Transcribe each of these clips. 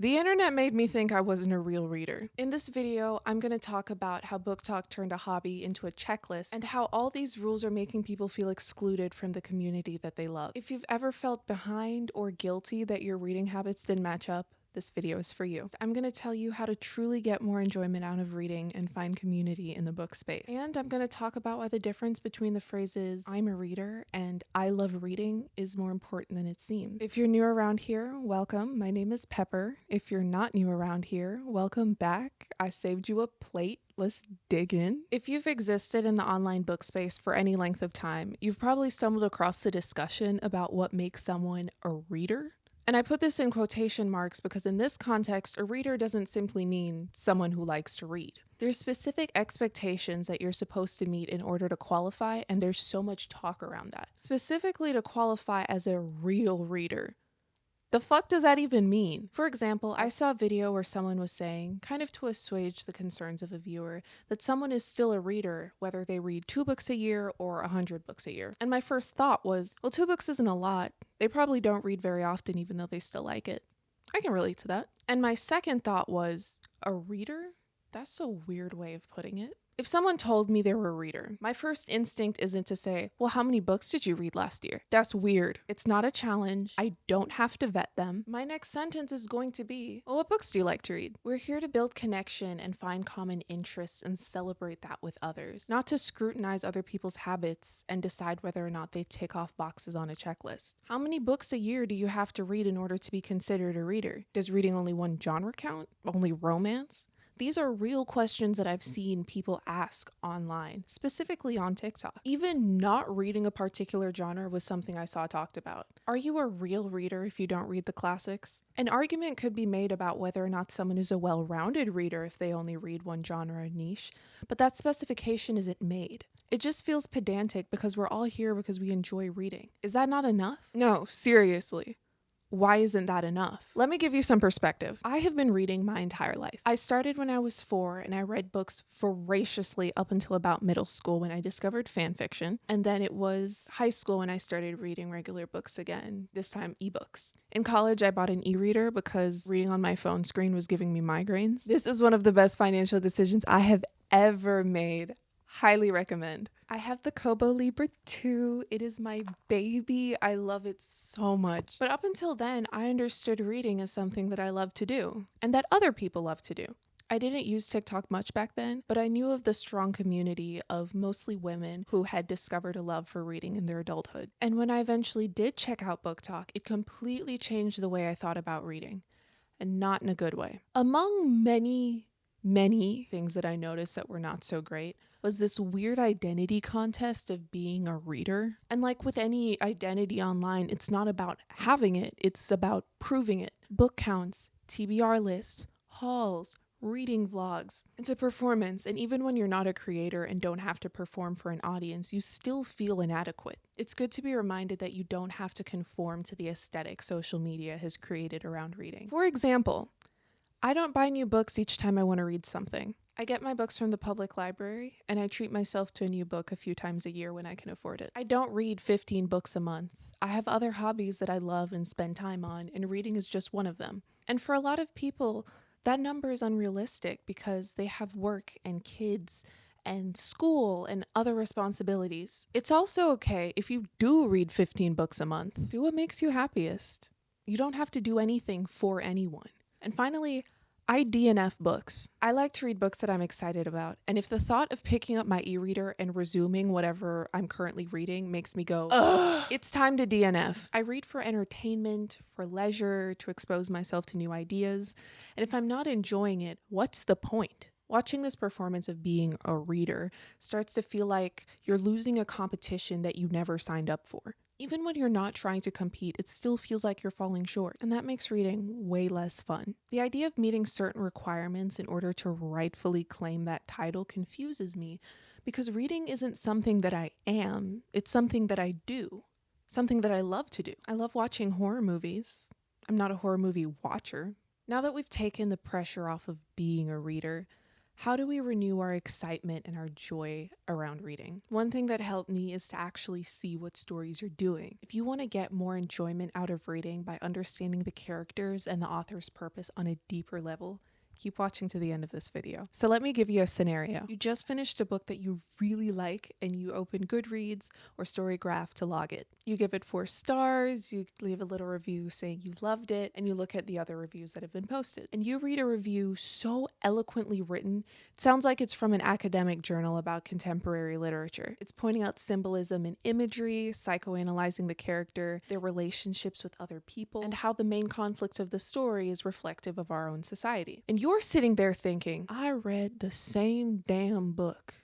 The internet made me think I wasn't a real reader. In this video, I'm going to talk about how book talk turned a hobby into a checklist and how all these rules are making people feel excluded from the community that they love. If you've ever felt behind or guilty that your reading habits didn't match up, this video is for you. I'm going to tell you how to truly get more enjoyment out of reading and find community in the book space. And I'm going to talk about why the difference between the phrases "I'm a reader" and "I love reading" is more important than it seems. If you're new around here, welcome. My name is Pepper. If you're not new around here, welcome back. I saved you a plate. Let's dig in. If you've existed in the online book space for any length of time, you've probably stumbled across the discussion about what makes someone a reader. And I put this in quotation marks because in this context, a reader doesn't simply mean someone who likes to read. There's specific expectations that you're supposed to meet in order to qualify, and there's so much talk around that. Specifically to qualify as a real reader. The fuck does that even mean? For example, I saw a video where someone was saying, kind of to assuage the concerns of a viewer, that someone is still a reader whether they read 2 books a year or 100 books a year. And my first thought was, well, 2 books isn't a lot. They probably don't read very often even though they still like it. I can relate to that. And my second thought was, a reader? That's a weird way of putting it. If someone told me they were a reader, my first instinct isn't to say, well, how many books did you read last year? That's weird. It's not a challenge. I don't have to vet them. My next sentence is going to be, well, what books do you like to read? We're here to build connection and find common interests and celebrate that with others, not to scrutinize other people's habits and decide whether or not they tick off boxes on a checklist. How many books a year do you have to read in order to be considered a reader? Does reading only one genre count? Only romance? These are real questions that I've seen people ask online, specifically on TikTok. Even not reading a particular genre was something I saw talked about. Are you a real reader if you don't read the classics? An argument could be made about whether or not someone is a well-rounded reader if they only read one genre or niche, but that specification isn't made. It just feels pedantic because we're all here because we enjoy reading. Is that not enough? No, seriously. Why isn't that enough? Let me give you some perspective. I have been reading my entire life. I started when I was 4 and I read books voraciously up until about middle school when I discovered fan fiction. And then it was high school when I started reading regular books again, this time ebooks. In college, I bought an e-reader because reading on my phone screen was giving me migraines. This is one of the best financial decisions I have ever made. Highly recommend. I have the Kobo Libra 2. It is my baby. I love it so much. But up until then, I understood reading as something that I love to do and that other people love to do. I didn't use TikTok much back then, but I knew of the strong community of mostly women who had discovered a love for reading in their adulthood. And when I eventually did check out Book Talk, it completely changed the way I thought about reading, and not in a good way. Among many things that I noticed that were not so great was this weird identity contest of being a reader. And like with any identity online, it's not about having it, it's about proving it. Book counts, TBR lists, hauls, reading vlogs. It's a performance, and even when you're not a creator and don't have to perform for an audience, you still feel inadequate. It's good to be reminded that you don't have to conform to the aesthetic social media has created around reading. For example, I don't buy new books each time I want to read something. I get my books from the public library, and I treat myself to a new book a few times a year when I can afford it. I don't read 15 books a month. I have other hobbies that I love and spend time on, and reading is just one of them. And for a lot of people, that number is unrealistic because they have work and kids and school and other responsibilities. It's also okay if you do read 15 books a month. Do what makes you happiest. You don't have to do anything for anyone. And finally, I DNF books. I like to read books that I'm excited about, and if the thought of picking up my e-reader and resuming whatever I'm currently reading makes me go, ugh, it's time to DNF. I read for entertainment, for leisure, to expose myself to new ideas, and if I'm not enjoying it, what's the point? Watching this performance of being a reader starts to feel like you're losing a competition that you never signed up for. Even when you're not trying to compete, it still feels like you're falling short, and that makes reading way less fun. The idea of meeting certain requirements in order to rightfully claim that title confuses me, because reading isn't something that I am, it's something that I do, something that I love to do. I love watching horror movies. I'm not a horror movie watcher. Now that we've taken the pressure off of being a reader, How do we renew our excitement and our joy around reading? One thing that helped me is to actually see what stories you're doing. If you want to get more enjoyment out of reading by understanding the characters and the author's purpose on a deeper level, keep watching to the end of this video. So let me give you a scenario. You just finished a book that you really like and you open Goodreads or Storygraph to log it. You give it 4 stars, you leave a little review saying you loved it, and you look at the other reviews that have been posted. And you read a review so eloquently written, it sounds like it's from an academic journal about contemporary literature. It's pointing out symbolism and imagery, psychoanalyzing the character, their relationships with other people, and how the main conflict of the story is reflective of our own society. And you're sitting there thinking, I read the same damn book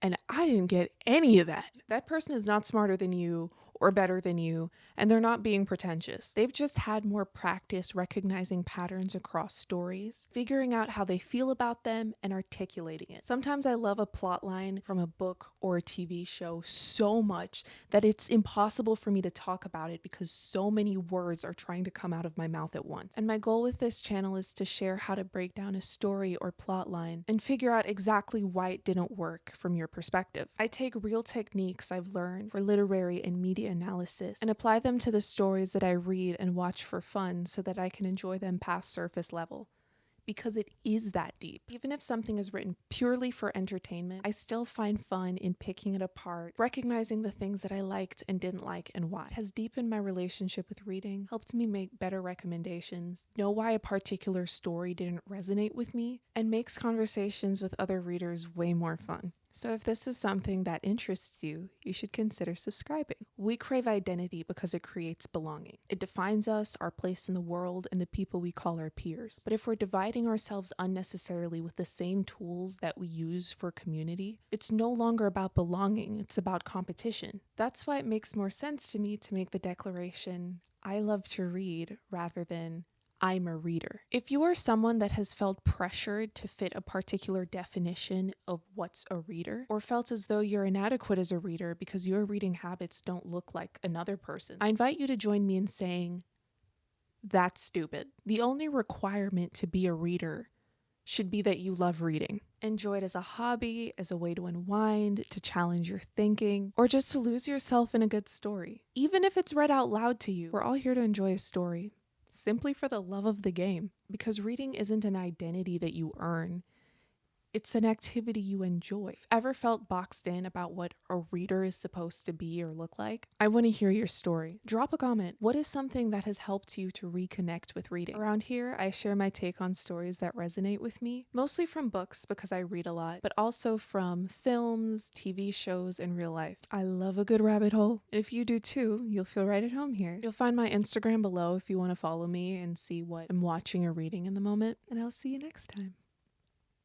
and I didn't get any of that. That person is not smarter than you or better than you, and they're not being pretentious. They've just had more practice recognizing patterns across stories, figuring out how they feel about them, and articulating it. Sometimes I love a plot line from a book or a TV show so much that it's impossible for me to talk about it because so many words are trying to come out of my mouth at once. And my goal with this channel is to share how to break down a story or plot line and figure out exactly why it didn't work from your perspective. I take real techniques I've learned for literary and media analysis and apply them to the stories that I read and watch for fun so that I can enjoy them past surface level. Because it is that deep. Even if something is written purely for entertainment, I still find fun in picking it apart, recognizing the things that I liked and didn't like and why. It has deepened my relationship with reading, helped me make better recommendations, know why a particular story didn't resonate with me, and makes conversations with other readers way more fun. So if this is something that interests you, you should consider subscribing. We crave identity because it creates belonging. It defines us, our place in the world, and the people we call our peers. But if we're dividing ourselves unnecessarily with the same tools that we use for community, it's no longer about belonging, it's about competition. That's why it makes more sense to me to make the declaration, I love to read, rather than I'm a reader. If you are someone that has felt pressured to fit a particular definition of what's a reader, or felt as though you're inadequate as a reader because your reading habits don't look like another person, I invite you to join me in saying, that's stupid. The only requirement to be a reader should be that you love reading. Enjoy it as a hobby, as a way to unwind, to challenge your thinking, or just to lose yourself in a good story. Even if it's read out loud to you, we're all here to enjoy a story, simply for the love of the game. Because reading isn't an identity that you earn. It's an activity you enjoy. If ever felt boxed in about what a reader is supposed to be or look like, I want to hear your story. Drop a comment. What is something that has helped you to reconnect with reading? Around here, I share my take on stories that resonate with me, mostly from books because I read a lot, but also from films, TV shows, and real life. I love a good rabbit hole. And if you do too, you'll feel right at home here. You'll find my Instagram below if you want to follow me and see what I'm watching or reading in the moment. And I'll see you next time.